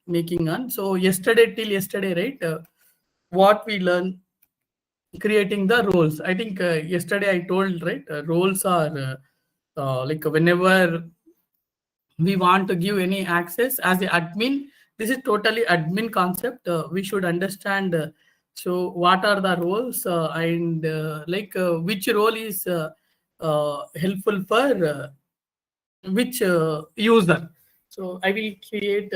making on. So till yesterday, right? What we learned, creating the roles. I think yesterday I told, right? Roles are like whenever we want to give any access as the admin, this is totally admin concept. We should understand. So what are the roles and which role is helpful for which user. So I will create.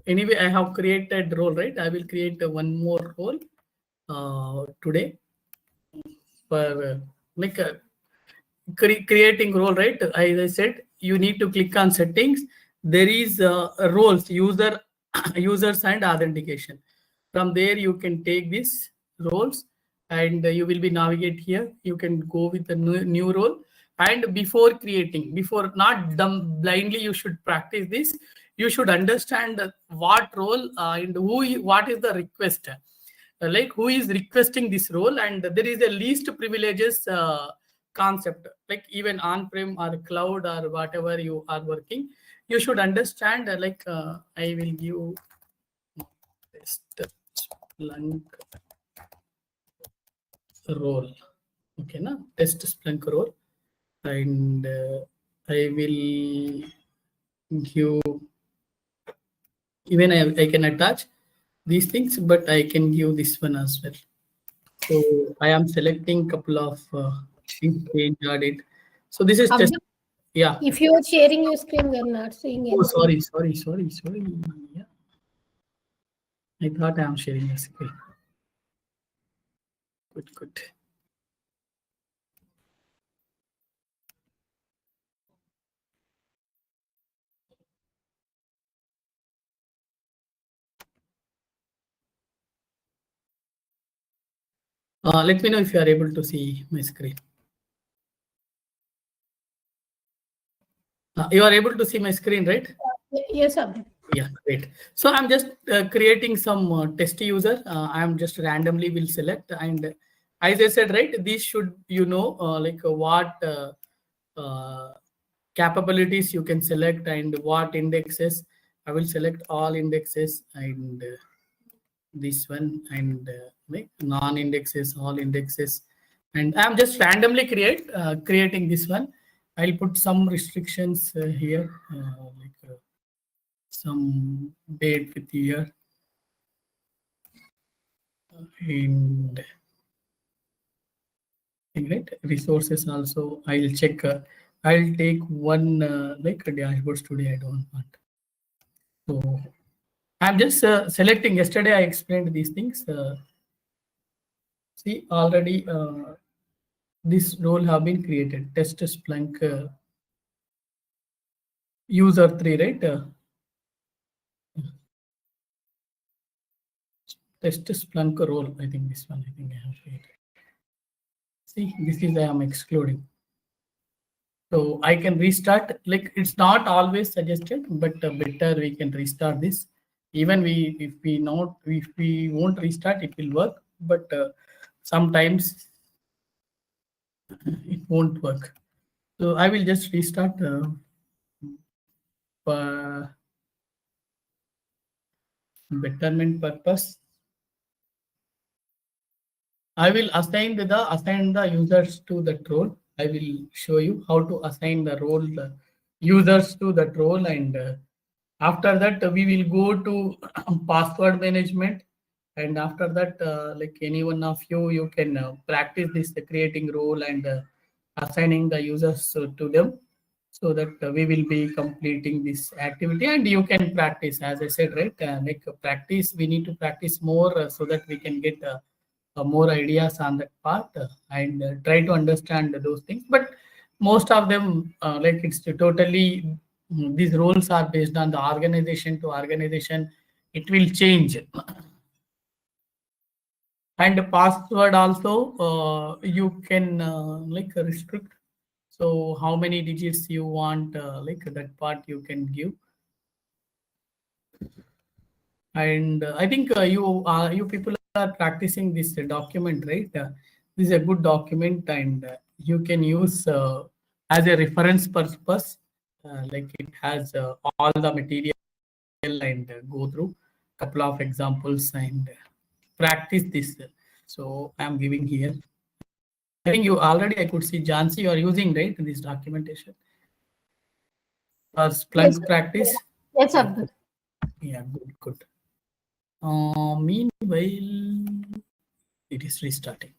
Anyway, I have created role, right? I will create one more role today for like creating role, right? As I said, you need to click on settings. There is roles, users and authentication. From there, you can take these roles and you will be navigate here. You can go with a new role. And before creating, before not dumb blindly, you should practice this. You should understand what role and what is the request, like who is requesting this role, and there is a least privileges concept. Like even on-prem or cloud or whatever you are working, you should understand. I will give test Splunk role. Okay, na test Splunk role, and I will give, even I can attach these things, but I can give this one as well. So I am selecting couple of things, change audit. So this is just, yeah. If you are sharing your screen, we are not seeing it. Oh, sorry. Yeah. I thought I am sharing a screen. Good. Let me know if you are able to see my screen. You are able to see my screen, right? Yes, sir. Yeah, great. So I'm just creating some test user. I'm just randomly will select, and as I said, right, these should, what capabilities you can select and what indexes. I will select all indexes and this one, and non-indexes, all indexes, and I'm just randomly creating this one. I'll put some restrictions here, some date with year, and right, resources also I'll check. I'll take one like dashboards today. I don't want. So I'm just selecting. Yesterday I explained these things. See, already this role have been created. Test Splunk user 3, right? Test Splunk role. I think this one. I think I have created. See, this is I am excluding. So I can restart. Like it's not always suggested, but better we can restart this. Even if we won't restart, it will work. But sometimes it won't work. So I will just restart for betterment purpose. I will assign the users to that role. I will show you how to assign the role users to that role, and after that we will go to password management, and after that like any one of you can practice this creating role and assigning the users to them, so that we will be completing this activity, and you can practice. As I said, right, practice, we need to practice more so that we can get more ideas on that part and try to understand those things. But most of them, like it's totally, these roles are based on the organization to organization. It will change. And password also, you can like restrict. So how many digits you want, like that part you can give. And I think you people are practicing this document, right? This is a good document, and you can use as a reference purpose. like it has all the material and go through couple of examples and practice this. So I'm giving here. I think you already, I could see Jansi, you are using, right, this documentation for Yes, Splunk practice. yes, Yeah, Abdul. yeah, good, good. Meanwhile, it is restarting.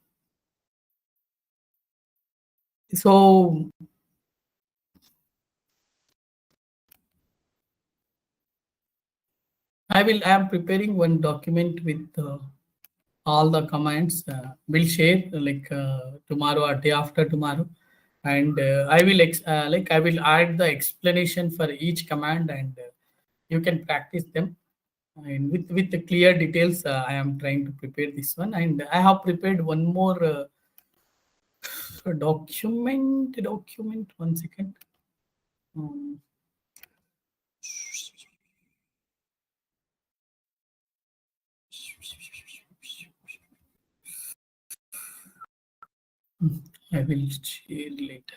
So I am preparing one document with all the commands. Will share like tomorrow or day after tomorrow, and I will like I will add the explanation for each command, and you can practice them. And with the clear details, I am trying to prepare this one, and I have prepared one more document. 1 second. Um, I will share later.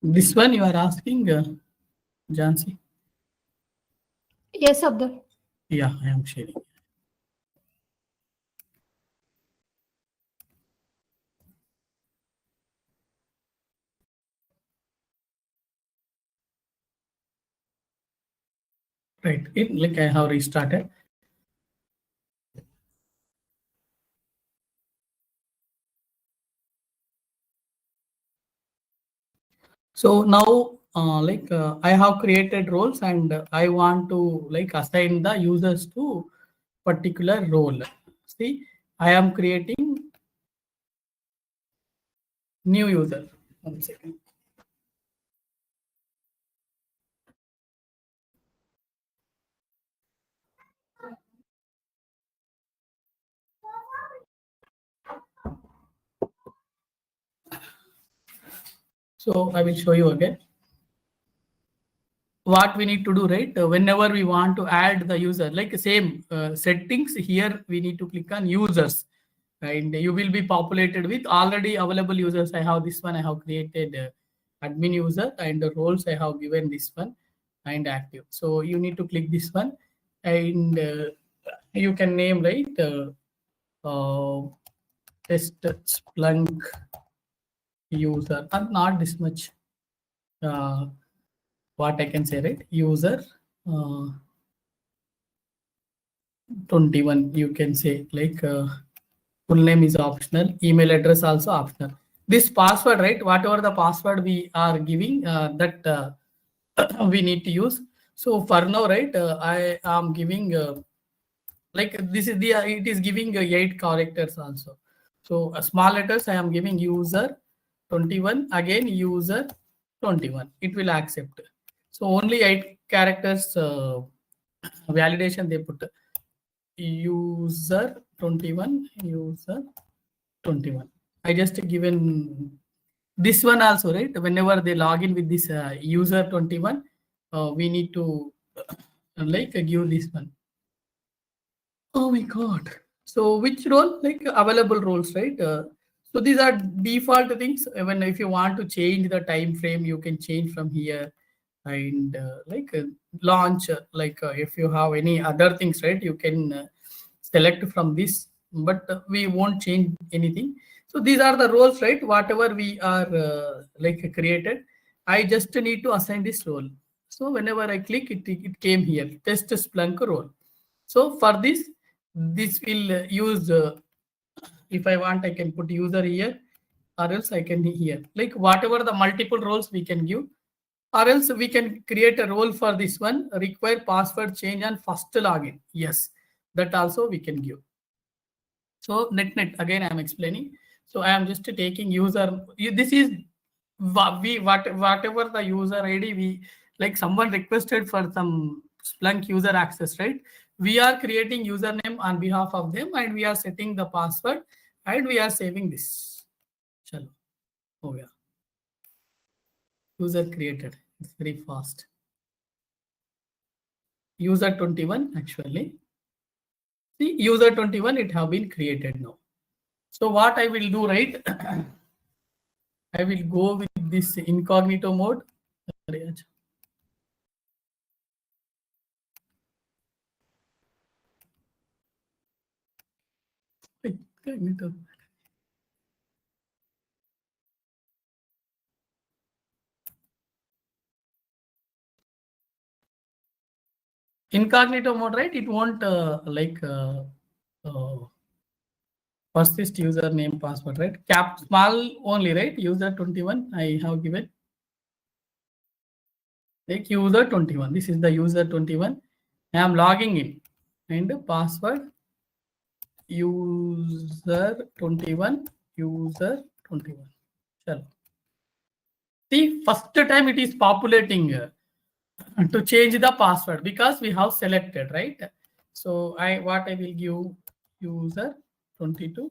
This one you are asking, Jansi? Yes, Abdul. Yeah, I am sharing. Right. It like I have restarted. So now, I have created roles, and I want to like assign the users to particular role. See, I am creating new user. 1 second. So I will show you again what we need to do, right? Whenever we want to add the user, like same settings here, we need to click on users, and you will be populated with already available users. I have this one. I have created admin user, and the roles I have given this one and active. So you need to click this one, and you can name, right, test Splunk user, and not this much. Uh, what I can say, right? User uh, 21. You can say like full name is optional, email address also optional. This password, right? Whatever the password we are giving, that we need to use. So for now, right, I am giving like this is the it is giving 8 characters also. So small letters I am giving user 21, again user 21. It will accept. So only 8 characters validation they put. User 21, user 21. I just given this one also, right? Whenever they log in with this user 21, we need to like give this one. Oh my God. So which role? Like available roles, right? So these are default things. When if you want to change the time frame, you can change from here, and launch. If you have any other things, right, you can select from this. But we won't change anything. So these are the roles, right? Whatever we are like created, I just need to assign this role. So whenever I click it, it came here. Test Splunk role. So for this will use, if I want, I can put user here, or else I can here. Like whatever the multiple roles we can give, or else we can create a role for this one, require password change and first login. Yes, that also we can give. So net again I am explaining. So I am just taking user. This is whatever the user ID we like someone requested for some Splunk user access, right? We are creating username on behalf of them, and we are setting the password, and we are saving this. Chalo. Oh yeah. User created. It's very fast. User 21 actually. See, user 21, it have been created now. So what I will do, right? I will go with this incognito mode. Incognito. Incognito mode, right? It won't persist username password, right? Cap small only, right? User 21 I have given. Like user 21. This is the user 21. I am logging in and password user 21 user 21. Chalo. See, first time it is populating to change the password because we have selected, right? So I will give user 22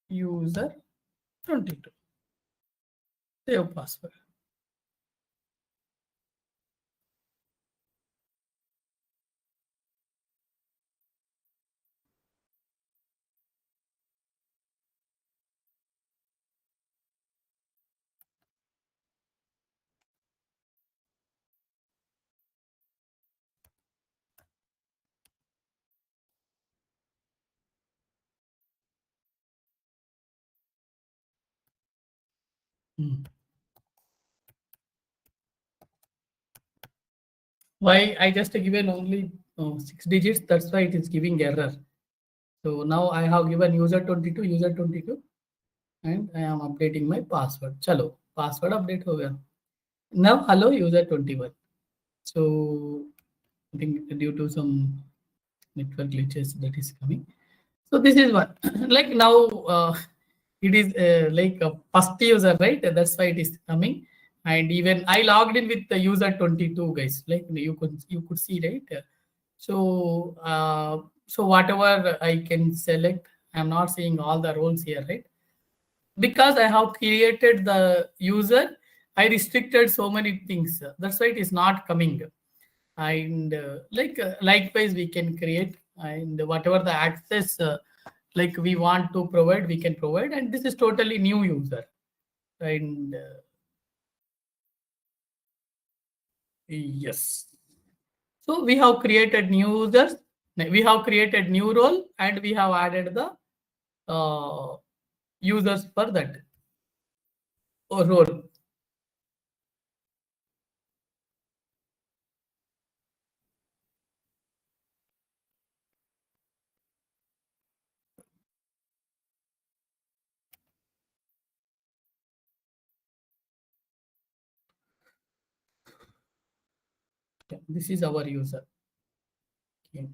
user 22 save password. Why I just given only 6 digits, that's why it is giving error. So now I have given user 22 and I am updating my password. Chalo, password update ho gaya. Now hello user 21. So I think due to some network glitches that is coming. So this is one. Like now it is like a first user, right? That's why it is coming. And even I logged in with the user 22, guys. Like you could see, right? So whatever I can select, I'm not seeing all the roles here, right? Because I have created the user, I restricted so many things. That's why it is not coming. And likewise, we can create and whatever the access like we want to provide, we can provide. And this is totally new user. And yes. So we have created new users, we have created new role, and we have added the users for that role. Yeah, this is our user. Okay.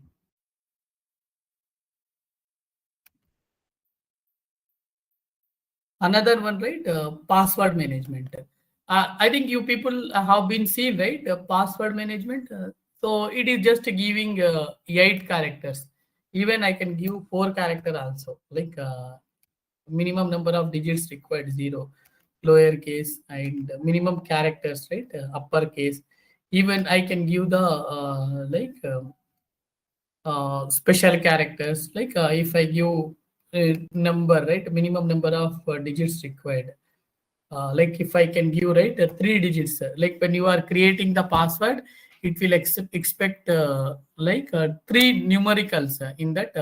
Another one, right? Password management. I think you people have been seen, right? Password management. So it is just giving 8 characters. Even I can give 4 character also. Like minimum number of digits required 0, lowercase, and minimum characters, right? Uppercase. Even I can give the special characters, like if I give a number, right, minimum number of digits required. Like if I can give, right, 3 digits, like when you are creating the password, it will expect 3 numericals in that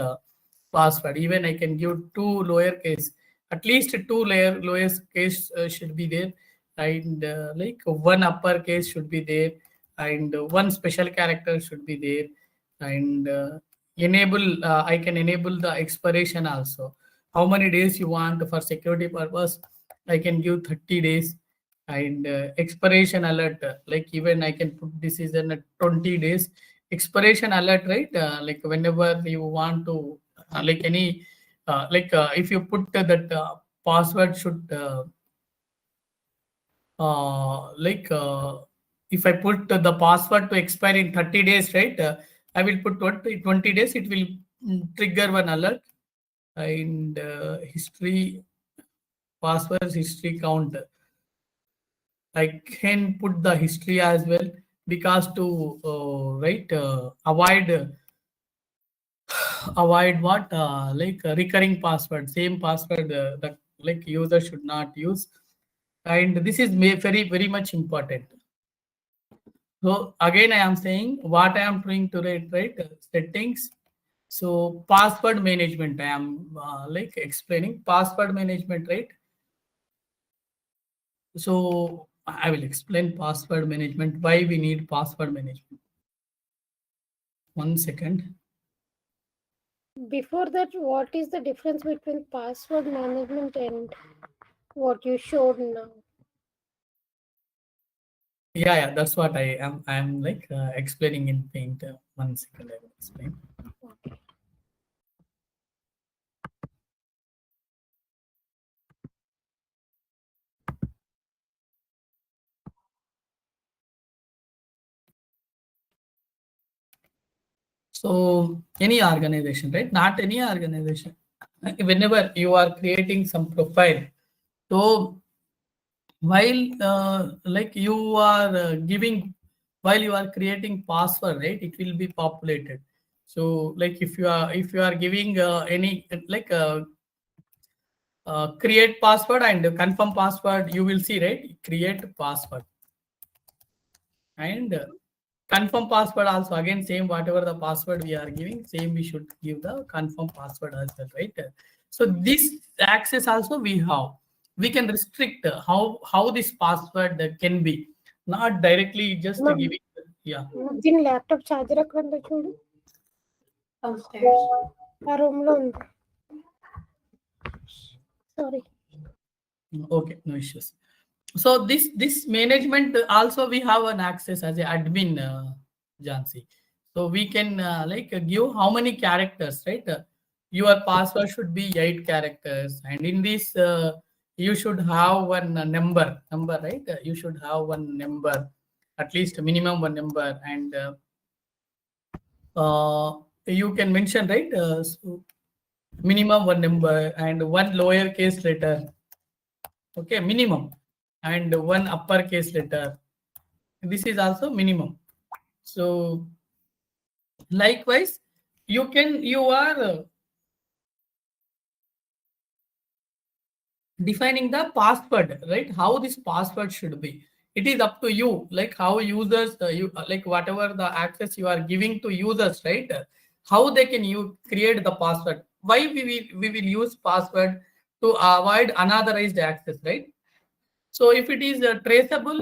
password. Even I can give 2 lowercase, at least 2 lowercase should be there, and like 1 uppercase should be there, and 1 special character should be there, and enable. I can enable the expiration also. How many days you want for security purpose? I can give 30 days, and expiration alert. Like even I can put this is in 20 days expiration alert, right? Like whenever you want to, like any, if you put that password should, if I put the password to expire in 30 days, right? I will put 20 days, it will trigger one alert, and history, passwords history count. I can put the history as well because to avoid avoid what like recurring password, same password that like user should not use, and this is very much important. So again, I am saying what I am doing to it, right? Settings. So password management, I am like explaining password management, right? So I will explain password management, why we need password management. 1 second. Before that, what is the difference between password management and what you showed now? Yeah, that's what I am like explaining in Paint. 1 second, I will explain. Okay. So any organization, right? Not any organization. Whenever you are creating some profile, so while like you are giving, while you are creating password, right? It will be populated. So like if you are giving any like create password and confirm password, you will see, right? Create password and confirm password also, again same, whatever the password we are giving, same we should give the confirm password as well, right? So this access also we have, we can restrict how this password can be, not directly just giving. Yeah. దీని laptop charger ఎక్కడ ఉందో చూడు ఆ room లో ఉంది sorry Okay, no issues. So this management also we have an access as a admin, Jansi. So we can like give how many characters, right? Your password should be 8 characters, and in this you should have one number, right? You should have one number, at least minimum one number, and you can mention, right? So minimum one number and one lowercase letter, okay, minimum, and one uppercase letter, this is also minimum. So likewise you are defining the password, right? How this password should be, it is up to you, like how users you like whatever the access you are giving to users, right? How they can you create the password, why we will use password to avoid unauthorized access, right? So if it is traceable,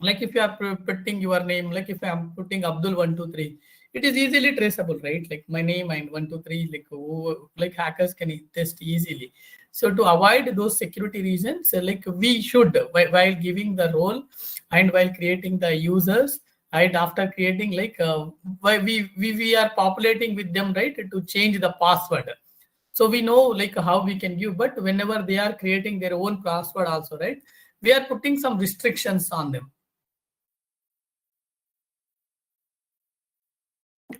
like if you are putting your name, like if I'm putting Abdul 123, it is easily traceable, right? Like my name and 123, like like hackers can test easily. So to avoid those security reasons, like we should while giving the role and while creating the users, and after creating like why we are populating with them, right, to change the password. So we know like how we can give, but whenever they are creating their own password also, right, we are putting some restrictions on them.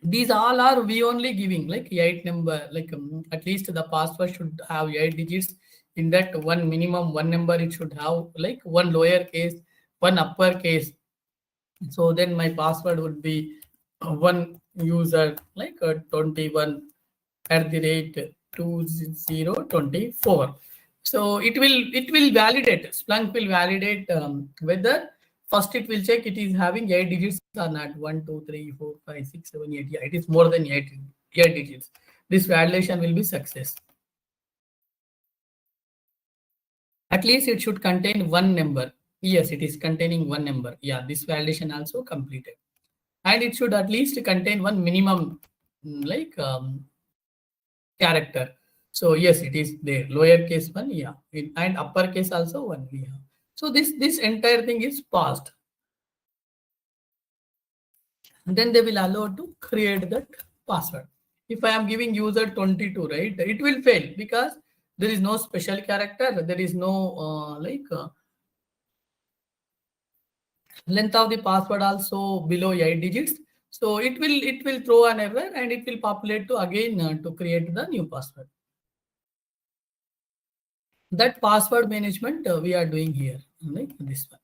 These all are we only giving like 8 number, like at least the password should have 8 digits. In that one minimum one number, it should have like one lowercase, one uppercase. So then my password would be one user, like 21 at the rate 2024. So it will validate, Splunk will validate whether first it will check it is having 8 digits or not. 1 2 3 4 5 6 7 8. Yeah, it is more than 8 digits. This validation will be success. At least it should contain one number. Yes, it is containing one number. Yeah, this validation also completed. And it should at least contain one minimum like character. So yes, it is there. Lowercase one, yeah, and uppercase also one. Yeah. So this entire thing is passed. And then they will allow to create that password. If I am giving user 22, right, it will fail because there is no special character. There is no length of the password also below 8 digits. So it will throw an error and it will populate to again to create the new password. That password management we are doing here, like this one.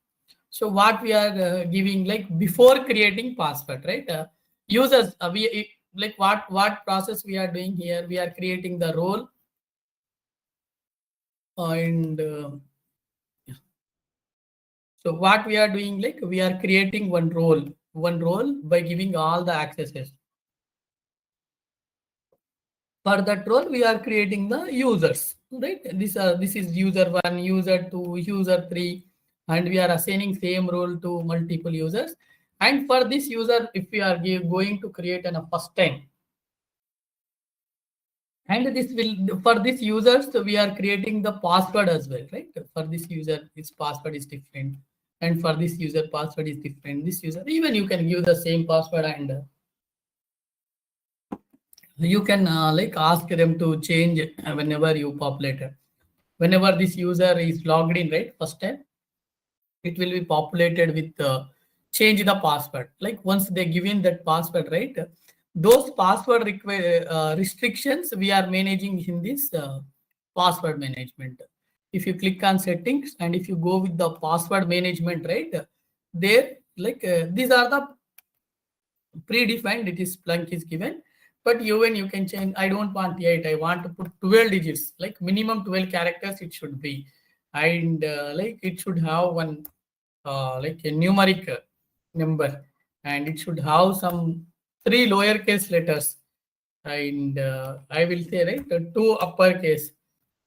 So what we are giving, like before creating password, right? Users we like what process we are doing here? We are creating the role, and yeah. So what we are doing, like we are creating one role by giving all the accesses. For that role, we are creating the users, right? This is user one, user two, user three, and we are assigning same role to multiple users. And for this user, if we are going to create a first time, and this will for this users, we are creating the password as well, right? For this user, its password is different, and for this user, password is different. This user, even you can give the same password, and you can like ask them to change whenever you populate it. Whenever this user is logged in, right, first time, it will be populated with change the password. Like once they give in that password, right, those password restrictions we are managing in this password management. If you click on settings and if you go with the password management, right, there, like these are the predefined, it is Splunk is given, but even you can change. I don't want 8, I want to put 12 digits, like minimum 12 characters it should be. And like it should have one like a numeric number, and it should have some three lowercase letters, and I will say, right, two uppercase,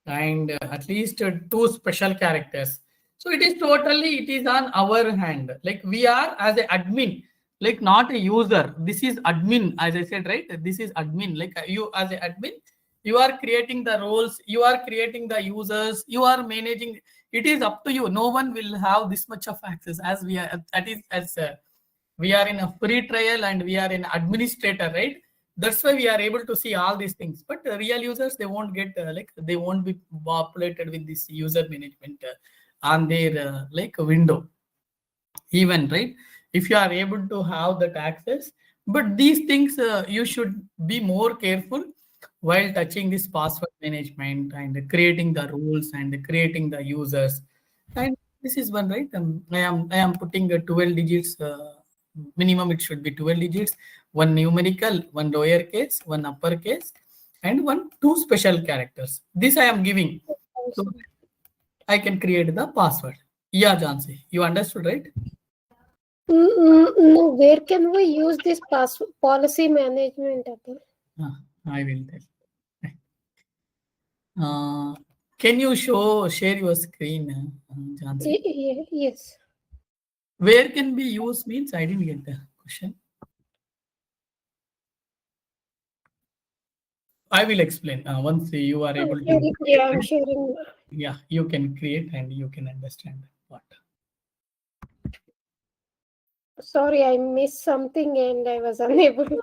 and at least two special characters. So it is totally, it is on our hand. Like we are as a admin, like not a user. This is admin, as I said, right? This is admin. Like you as a admin, you are creating the roles, you are creating the users, you are managing. It is up to you. No one will have this much of access as we are. That is as we are in a free trial and we are an administrator, right? That's why we are able to see all these things. But real users, they won't get like they won't be populated with this user management on their like window even, right? If you are able to have that access, but these things you should be more careful while touching this password management and creating the rules and creating the users. And this is one, right? I am putting a 12 digits minimum, it should be 12 digits, one numerical, one lowercase, one uppercase, and one two special characters. This I am giving, so I can create the password. Yeah, Jansi, you understood, right? No, where can we use this policy management, Atul? I will tell. Uh, can you share your screen, Jansi? Yes. Where can be used means I didn't get the question. I will explain once you are able to. Yeah, I'm sharing. Yeah, you can create and you can understand what. Sorry, I missed something and I was unable to.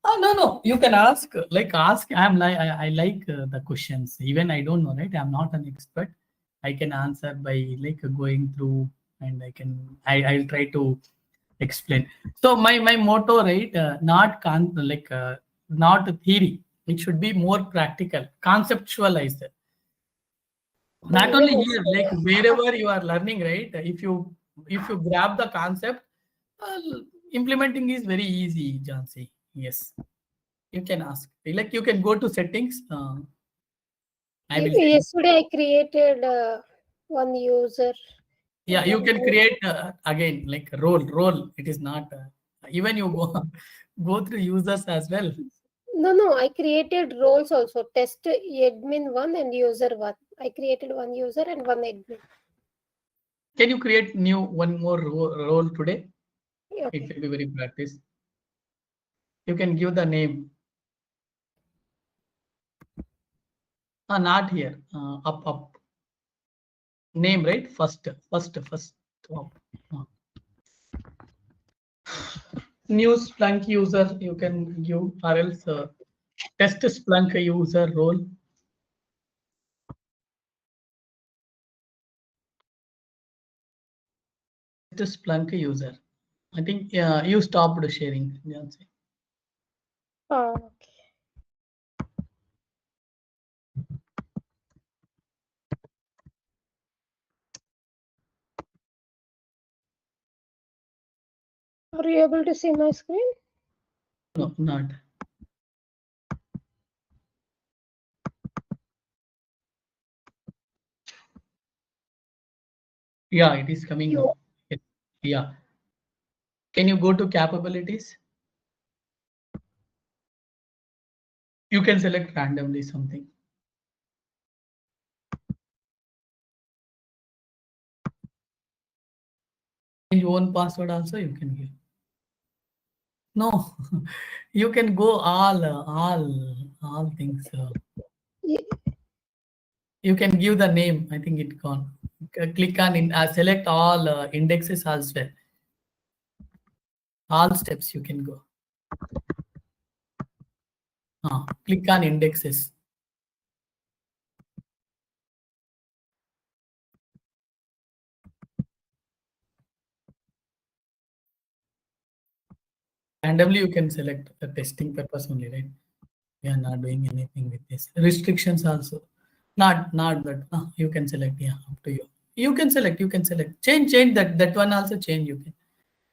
Oh, no. You can ask. Like ask. I like the questions. Even I don't know, right? I'm not an expert. I can answer by like going through, and I'll try to explain. So my motto, right? Not a theory. It should be more practical, conceptualized. Not Even only here, like wherever you are learning, right? If you grab the concept, uh, implementing is very easy, Jansi. Yes. You can ask. Like you can go to settings. I will tell you. yesterday I created one user. Yeah, you can create again like role. It is not even you go go through users as well. No, I created roles also. Test admin one and user one. I created one user and one admin. Can you create new one more role today? It Okay. will be very practice. You can give the name. Not here. Up. Name, right? First. Up. Uh, New Splunk user you can give, or else test Splunk user role. Test Splunk user. I think you stopped sharing, Jansi. Okay. Are you able to see my screen? No, not. Yeah, it is coming You now. Yeah. Can you go to capabilities? You can select randomly something. Change own password also you can give. No, you can go all things. You can give the name. I think it gone. Click on select all indexes as well. All steps you can go. Click on indexes. Randomly you can select the testing purpose only, right? We are not doing anything with this. Restrictions also. Not that. You can select. Yeah, up to you. You can select. You can select. Change that one also change. You can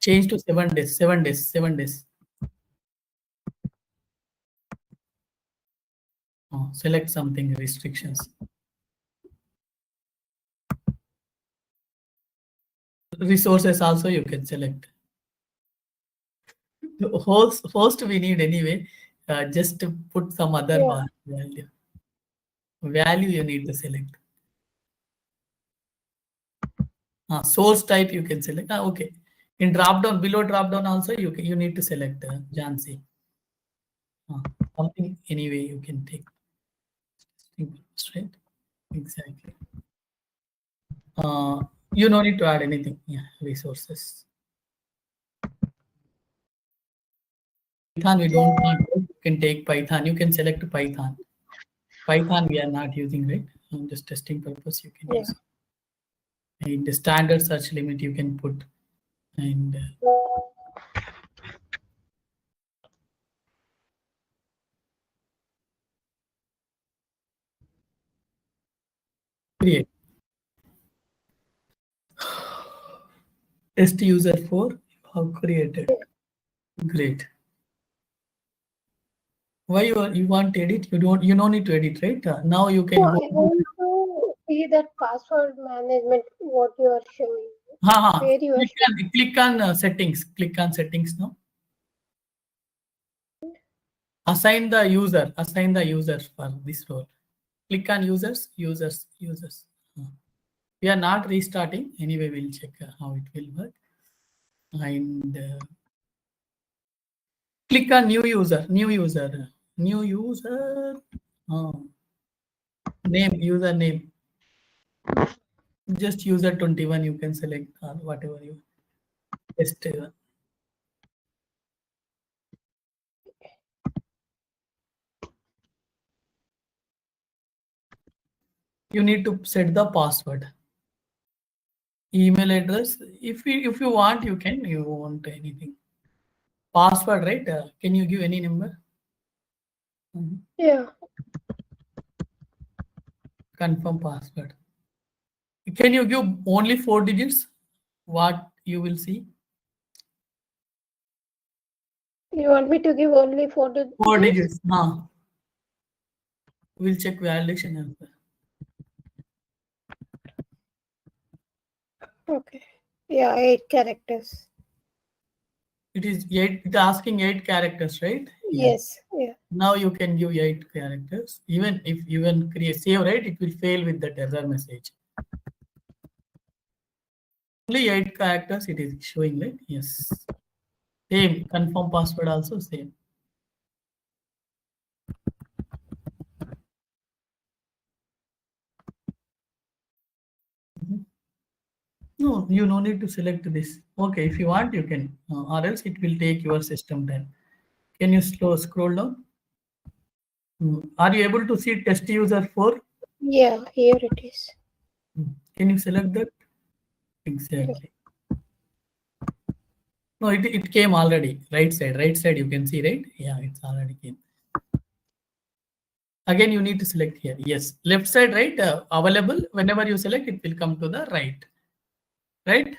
change to 7 days. 7 days. 7 days. Select something restrictions. Resources also you can select. Host we need anyway. Just to put some other yeah. value. Value you need to select. Source type you can select. Okay. In drop down below drop down also you need to select Jansi. Something anyway you can take. Right? Exactly. You don't need to add anything. Yeah, resources. Python we don't need. You can take Python. You can select Python. Python we are not using, right? Just testing purpose you can Yeah. use. And the standard search limit you can put. And create. Test user 4 you have created. Great. Why you want to edit? You don't need to edit, right? Now you No, can go. I want to see that password management, what you are showing. Where you are showing. Click on settings. Click on settings now. Assign the user. Assign the user for this role. Click on users. Users. Users. We are not restarting. Anyway, we'll check how it will work. And click on new user. New user. New user. Name. User name. Just user 21. You can select whatever you test. You need to set the password. Email address. If you want, you can. You want anything. Password, right? Can you give any number? Yeah. Confirm password. Can you give only 4 digits? What you will see? You want me to give only 4 digits? 4 digits. We'll check validation as well. Okay. Yeah, 8 characters. It is 8. It's asking 8 characters, right? Yes. Yeah. Now you can give 8 characters. Even if you even create save, right? It will fail with that error message. Only 8 characters. It is showing, right? Yes. Same. Confirm password also same. No, you no need to select this. Okay, if you want, you can, or else it will take your system time. Can you scroll down? Are you able to see test user 4? Yeah, here it is. Can you select that? Exactly. No, it came already. Right side you can see, right? Yeah, it's already came. Again, you need to select here. Yes, left side, right? Available. Whenever you select, it will come to the right. Right?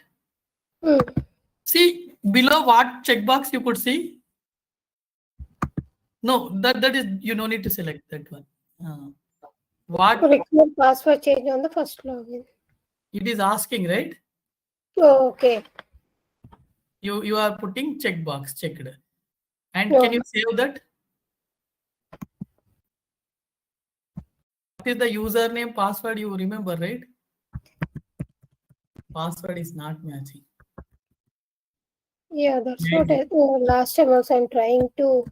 See below what checkbox you could see? No, that is you no need to select that one. What Required password change on the first login. it is asking, right? Oh, okay. You are putting checkbox checked. And No. can you save that? What is the username password you remember, right? Password is not matching. Yeah, that's what I last time also I'm trying to.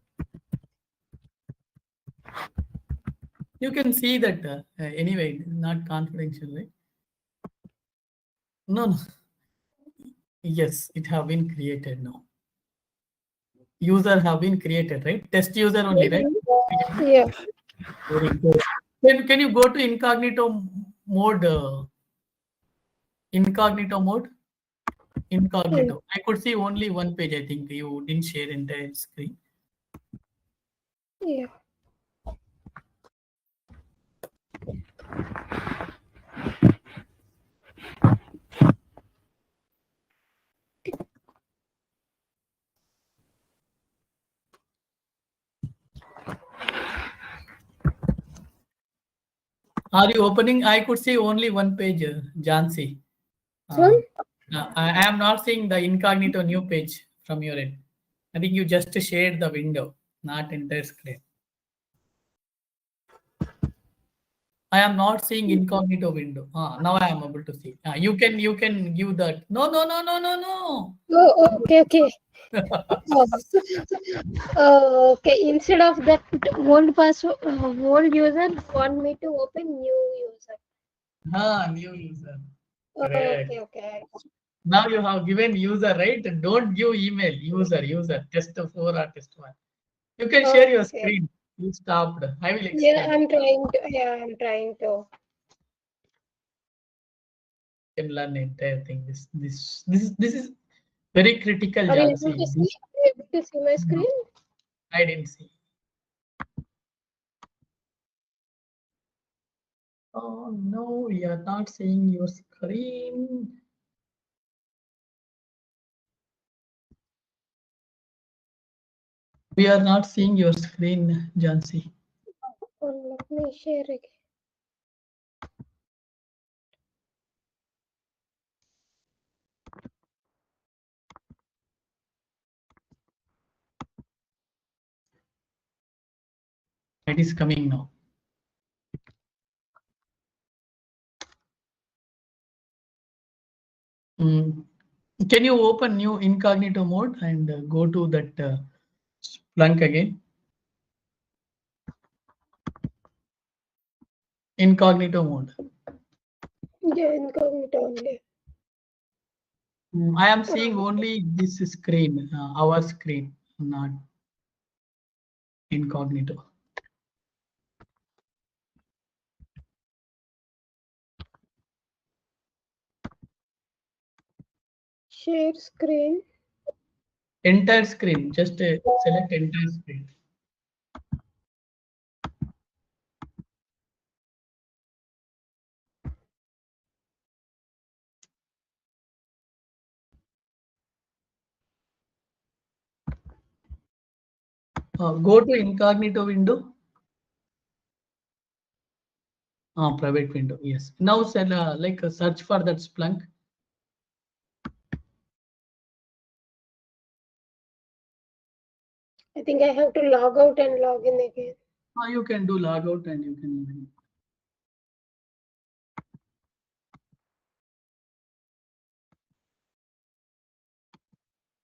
You can see that anyway, not confidential, right? No, no. Yes, it have been created now. User have been created, right? Test user only, right? Yeah. Very good. Can you go to incognito mode? Incognito mode? Incognito. I could see only one page. I think you didn't share entire screen. Yeah. Are you opening? I could see only one page, Jansi. This one? I am not seeing the incognito new page from your end. I think you just shared the window, not entire screen. I am not seeing incognito window. Now I am able to see. You can give that. No. Oh, okay, okay. Oh. Okay. Instead of that old password, old user want me to open new user. New user. Oh, Correct. okay, okay. Now you have given user, right? Don't give email. User. Test 4 or test 1. You can share your Okay. screen. You stopped. I will Yeah, explain. I'm trying to. Yeah, I'm trying to. You can learn entire thing. This is very critical, Are you able Jansi. to see? Are you able to see my No, screen? I didn't see. Oh no, we are not seeing your screen. We are not seeing your screen, Jansi. Oh, let me share again. It is coming now. Can you open new incognito mode and go to that Splunk again? Incognito mode. Yeah, incognito only. I am seeing only this screen, our screen, not incognito. Share screen. Entire screen, just select entire screen. Go to incognito window. Private window, yes. Now search for that Splunk. I think I have to log out and log in again. You can do log out and you can.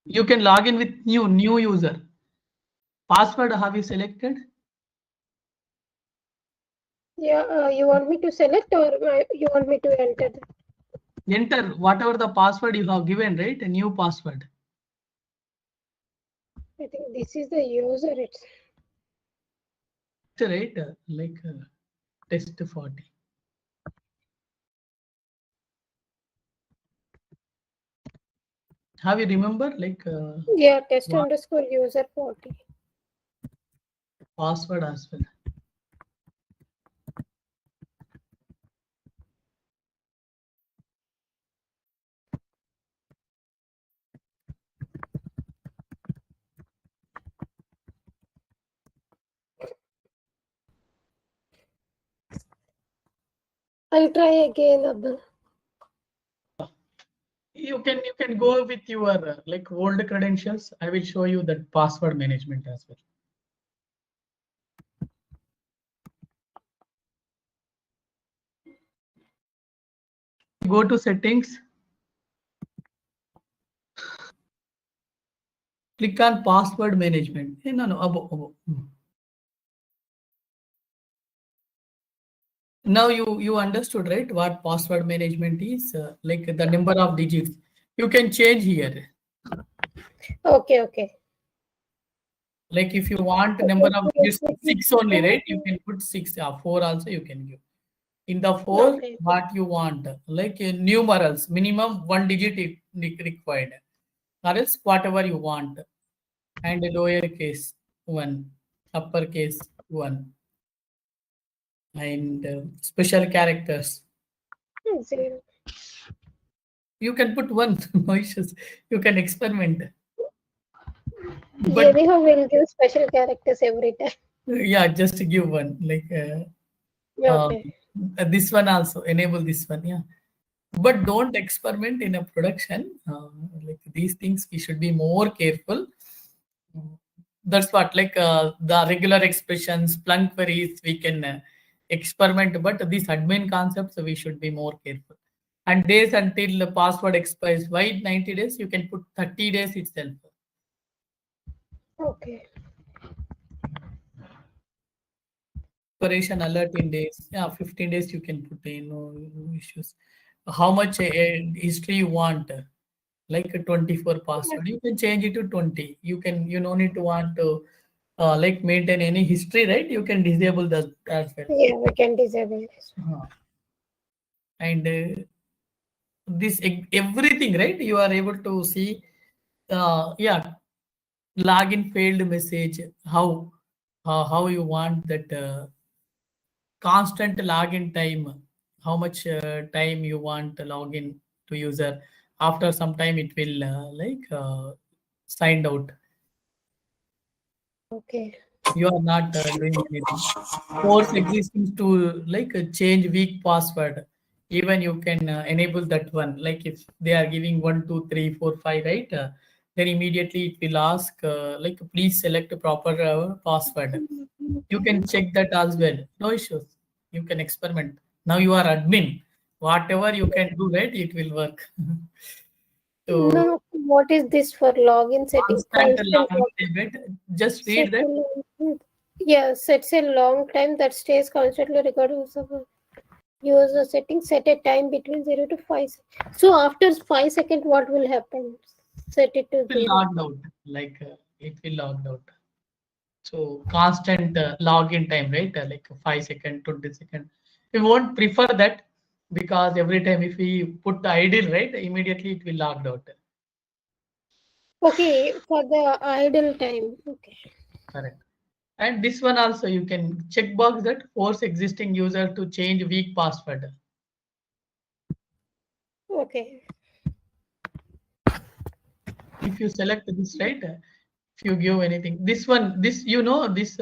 You can log in with new user. Password have you selected? Yeah, you want me to select or you want me to enter? Enter whatever the password you have given, right? A new password. I think this is the user. It's Right? Test 40. Have you remember yeah, test underscore user 40. password as well? I'll try again, Abdul. you can go with your like old credentials. I will show you that password management as well. Go to settings, click on password management. No, above. Now you understood, right, what password management is, like the number of digits you can change here. Okay, okay. Like if you want number of digits 6 only, right, you can put 6, 4 also you can give. In the 4, Okay. what you want, like numerals, minimum 1 digit required, or else whatever you want, and lowercase 1, uppercase 1, and special characters. Zero. You can put 1, no issues. You can experiment. But Anyhow, we'll give special characters every time. yeah, just give 1, like Okay. this one also, enable this one, yeah. But don't experiment in a production. Like these things, we should be more careful. That's what, like the regular expressions, Splunk queries, we can experiment, but these admin concepts, we should be more careful. And days until the password expires. Why 90 days? You can put 30 days itself. Okay. Expiration alert in days. Yeah, 15 days you can put in, no issues. How much history you want? Like a 24 password, you can change it to 20. You no need to want to like maintain any history, right? You can disable that as well. Yeah, we can disable this. And this everything, right, you are able to see. Yeah, login failed message, how you want that constant login time, how much time you want to log in to user. After some time it will like signed out. Okay. You are not doing anything. Force existing to like change weak password. Even you can enable that one. Like if they are giving 1 2 3 4 5, right? Then immediately it will ask like please select a proper password. You can check that as well. No issues. You can experiment. Now you are admin. Whatever you can do, right? It will work. So No, what is this for login setting? constant Constant login limit. Just read set that. yeah, sets a long time that stays constantly regardless of user setting. Set a time between 0 to 5 seconds. So after 5 seconds, what will happen? Set it to It will 0. logged out. Like it will logged out. So constant login time, right? Like 5 second, 20 second. We won't prefer that because every time if we put the idle, right, immediately it will logged out. Okay, for the idle time. Okay. Correct. And this one also you can check box that force existing user to change weak password. Okay. If you select this, right, if you give anything, this one, this this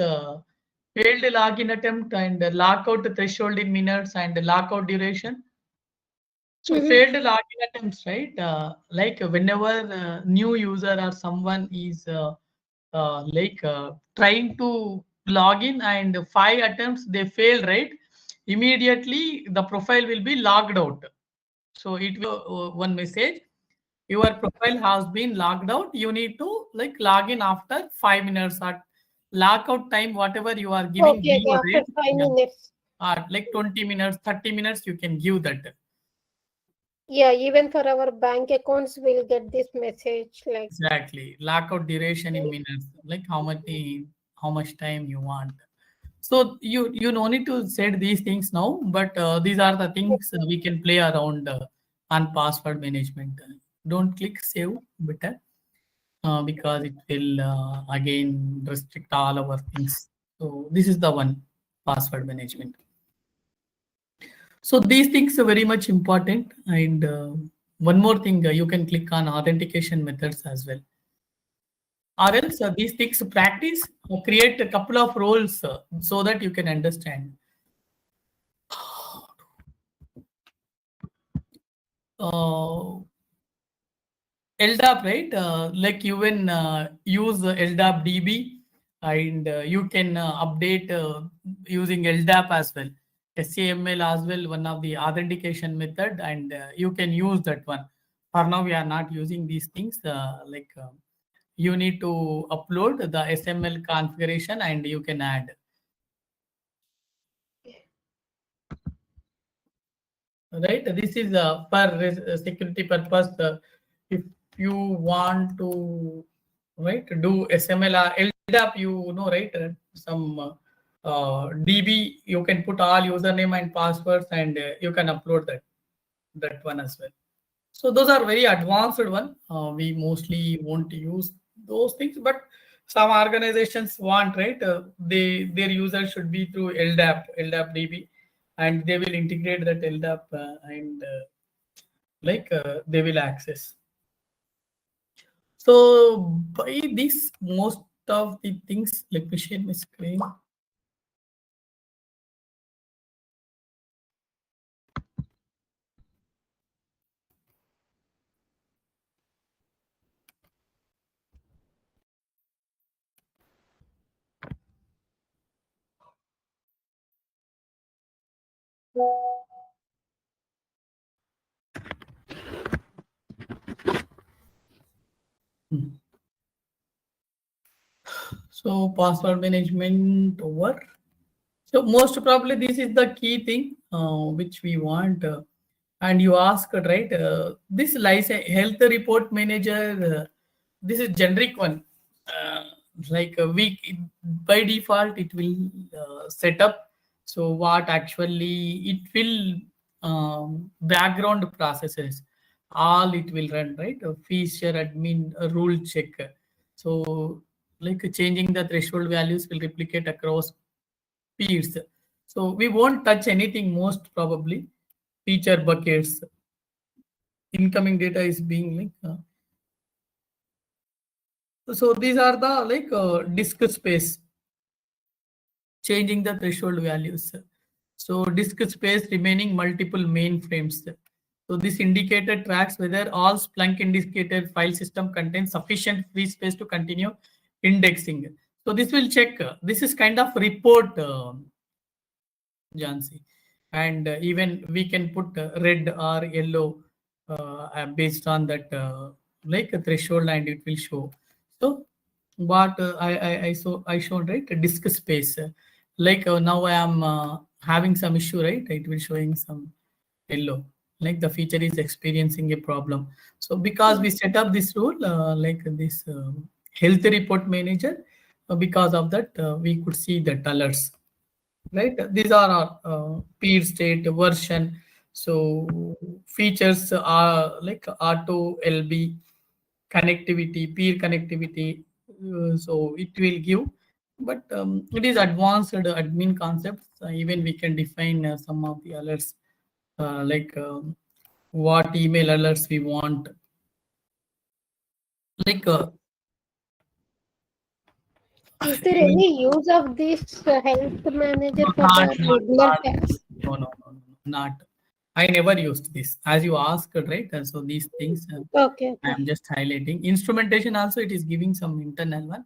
failed login attempt and lockout threshold in minutes and lockout duration. So Mm-hmm. failed login attempts, right? Like whenever new user or someone is like trying to log in and 5 attempts they fail, right? Immediately the profile will be logged out. So it will one message, your profile has been logged out. You need to like log in after 5 minutes or lockout time, whatever you are giving Okay, okay, zero, after right? 5 Yeah. minutes. Like 20 minutes, 30 minutes, you can give that. Yeah, even for our bank accounts, we'll get this message like. Exactly. Lockout duration in minutes, like how much time you want. So you no need to set these things now, but these are the things we can play around on password management. Don't click save button because it will again restrict all our things. So this is the one, password management. So these things are very much important. And one more thing, you can click on authentication methods as well. Or else these things practice, create a couple of roles so that you can understand. Uh, LDAP, right? Like you can use LDAP DB, and you can update using LDAP as well. SAML as well, one of the authentication method, and you can use that one. For now, we are not using these things. You need to upload the SML configuration, and you can add. Right, this is for security purpose. If you want to, right, do SML or LDAP, you know, right, some DB, you can put all username and passwords, and you can upload that one as well. So those are very advanced one. We mostly won't use those things, but some organizations want, right, their users should be through LDAP DB, and they will integrate that LDAP, and they will access. So by this, most of the things, let me share my screen. So password management over. So most probably this is the key thing which we want. And you asked, right? This license health report manager. This is generic one. Uh, we by default it will set up. So what actually it will background processes, all it will run, right? A feature admin, a rule check. So like changing the threshold values will replicate across peers. So we won't touch anything most probably. Feature buckets, incoming data is being linked. So these are the disk space, changing the threshold values. So disk space remaining multiple mainframes. So this indicator tracks whether all Splunk indicator file system contains sufficient free space to continue indexing. So this will check. This is kind of report. Jansi. And even we can put red or yellow based on that like a threshold, and it will show. So what I showed, right, a disk space. Now I am having some issue, right? It will showing some yellow, like the feature is experiencing a problem. So because we set up this rule, like this health report manager, because of that we could see the alerts, right? These are our peer state version. So features are like auto LB connectivity, peer connectivity. So it will give, but it is advanced admin concepts. Even we can define some of the alerts, what email alerts we want. Like Is there any use of this health manager for not, the not, regular not, tasks? no, not. I never used this, as you asked, right? So these things Okay, I okay. am just highlighting. Instrumentation also, it is giving some internal one.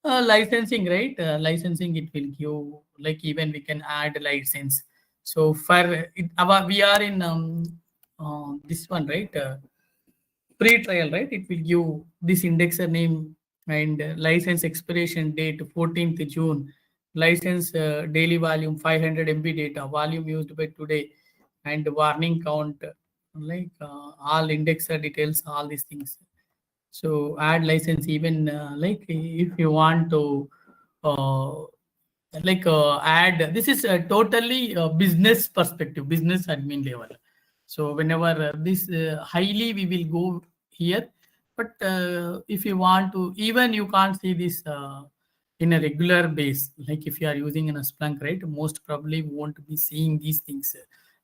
Licensing, right? Licensing, it will give, like even we can add license. So for it, we are in this one, right? Pre-trial, right? It will give this indexer name and license expiration date 14th June. License daily volume 500 MB data, volume used by today, and warning count, all indexer details, all these things. So add license, even if you want to uh, add, this is totally business perspective, business admin level. So whenever this highly we will go here, but if you want to, even you can't see this in a regular base, like if you are using in a Splunk, right, most probably won't be seeing these things,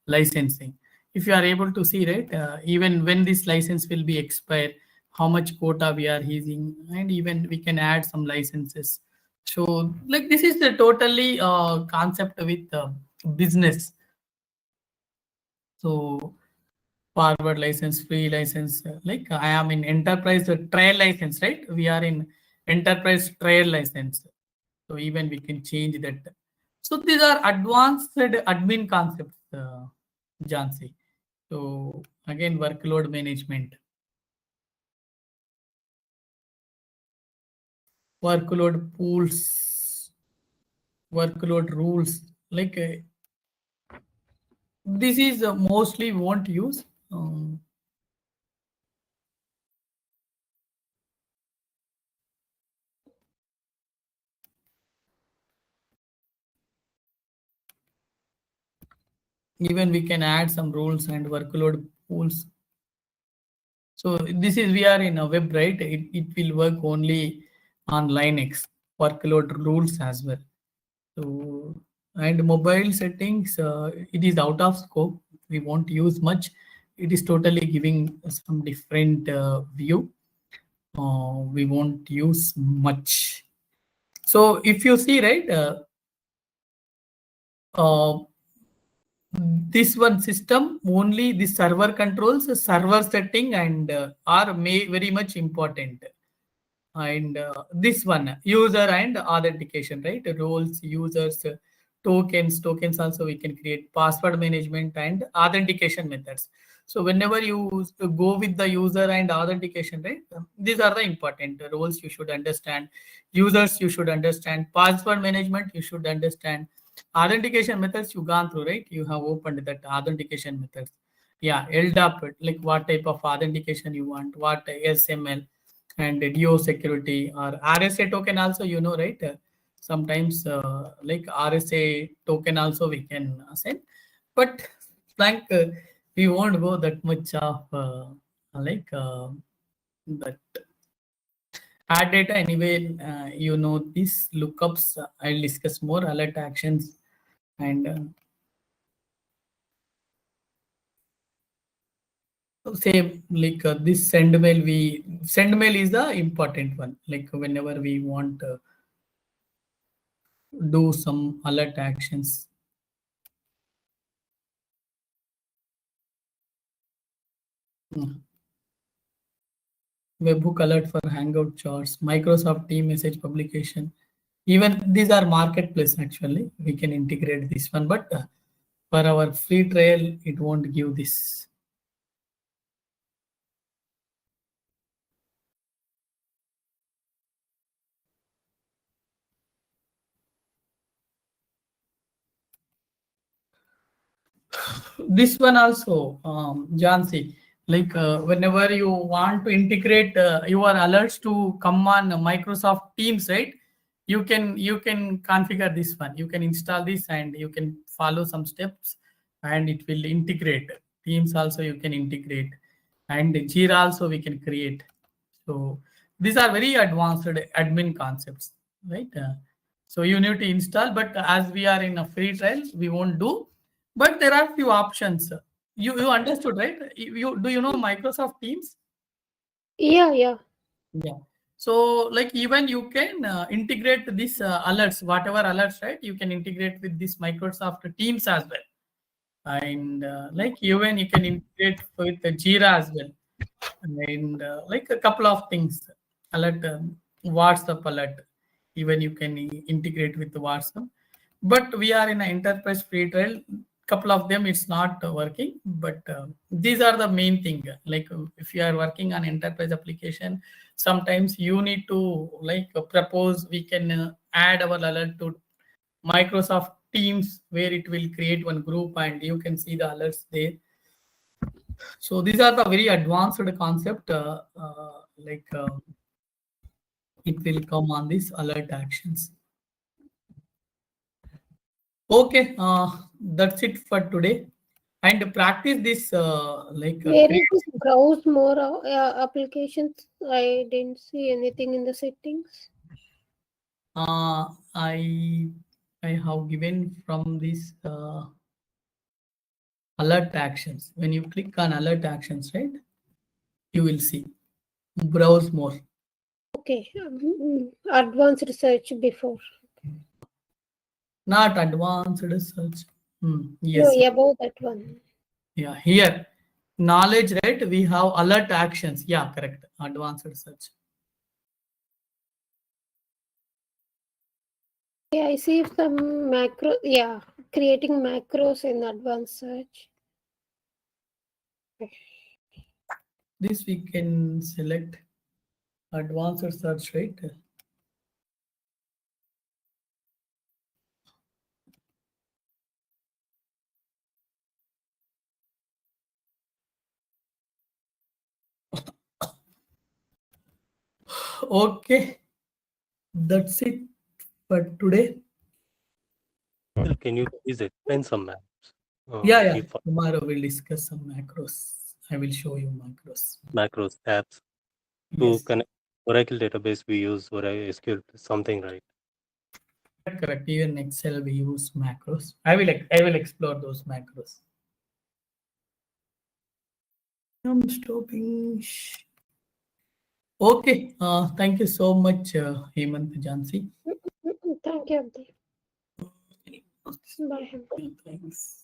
licensing. If you are able to see, right, even when this license will be expired, how much quota we are using, and even we can add some licenses. So like this is the totally concept with business. So forward license, free license. Like I am in enterprise trial license, right? We are in enterprise trial license. So even we can change that. So these are advanced admin concepts, Jansi. So again, workload management, workload pools, workload rules. Like this is mostly won't use. Even we can add some rules and workload pools. So this is we are in a web, right? It will work only on Linux workload rules as well. So and mobile settings, it is out of scope. We won't use much. It is totally giving some different view. We won't use much. So if you see, right, uh, this one system only the server controls, server setting, and are very much important. And this one user and authentication, right? Roles, users, tokens also we can create, password management and authentication methods. So whenever you go with the user and authentication, right, these are the important roles you should understand, users you should understand, password management you should understand, authentication methods you gone through, right? You have opened that authentication methods. Yeah, LDAP, like what type of authentication you want, what SML and DO security or RSA token also, right? Sometimes like RSA token also we can send, but Splunk, we won't go that much of like that add data anyway. These lookups. I'll discuss more alert actions and same like this send mail. We send mail is the important one. Like whenever we want. Do some alert actions. Webhook alert for Hangout charts, Microsoft Team message publication. Even these are marketplace actually. We can integrate this one, but for our free trial, it won't give this. This one also, Jansi, like whenever you want to integrate your alerts to come on Microsoft Teams, right? You can configure this one. You can install this and you can follow some steps, and it will integrate. Teams also you can integrate, and Jira also we can create. So these are very advanced admin concepts, right? So you need to install, but as we are in a free trial, we won't do. But there are few options. You understood, right? You do you know Microsoft Teams? Yeah. Yeah. So like even you can integrate this alerts, whatever alerts, right? You can integrate with this Microsoft Teams as well, and like even you can integrate with the Jira as well, and like a couple of things. Alert, WhatsApp alert, even you can integrate with the WhatsApp. But we are in an enterprise free trial. Couple of them it's not working, but these are the main thing. Like if you are working on enterprise application, sometimes you need to like propose. We can add our alert to Microsoft Teams, where it will create one group and you can see the alerts there. So these are the very advanced concept. Like it will come on these alert actions. Okay, that's it for today. And practice this like Where is create. this browse more applications? I didn't see anything in the settings. I have given from this alert actions. When you click on alert actions, right, you will see browse more. Okay, advanced research before. Not advanced search. No, Yes. above that one. Yeah. Here knowledge, right? We have alert actions. Yeah, correct. Advanced search. Yeah, I see some macro. Yeah, creating macros in advanced search. This we can select advanced search, right? Okay, that's it for today. Can you please explain some maps? Yeah. If Tomorrow we'll discuss some macros. I will show you macros. macros apps to Yes, connect Oracle database, we use Oracle SQL something, right? correct. Even Excel we use macros. I will explore those macros. I'm stopping. Okay. Thank you so much, Hemant Jansi. Thank you, Abdi. Bye. Thanks.